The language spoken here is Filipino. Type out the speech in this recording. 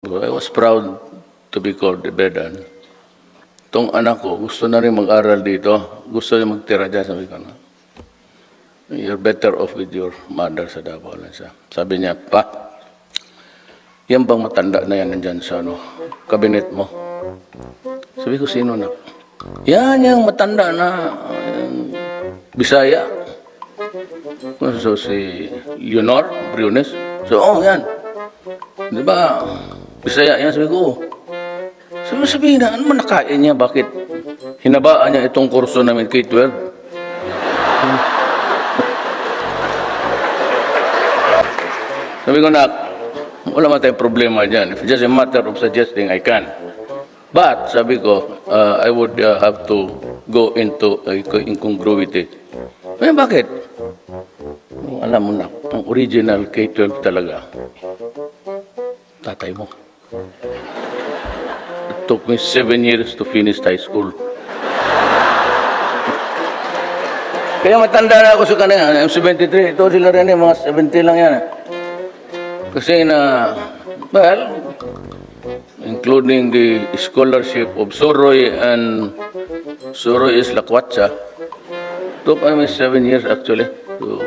I was proud to be called Bedan. Itong anak ko, gusto na rin mag-aral dito. Gusto niya magtira dyan. Sabi ko na, you're better off with your mother sa Davao. Sabi niya, pa, yan bang matanda na yan nandyan sa kabinet mo? Sabi ko, sino na? Yan yung matanda na Bisaya. So, si Leonor Briones. So, yan. Di ba, Bisaya yan. Sabi ko, sabihin na, ano man nakain niya? Bakit hinabaan niya itong kurso namin K-12? Sabi ko na, wala man tayong problema dyan. If it's just a matter of suggesting, I can. But, sabi ko, I would have to go into incongruity. Kaya bakit? Alam mo na, ang original K-12 talaga, tatay mo. It took me 7 years to finish high school. Kaya matanda na ako sa kanila. I'm 73. Ito sila rin, mga 70 lang yan. Kasi well, including the scholarship of Soroy and Soroy is Lakwatsa, took me 7 years actually to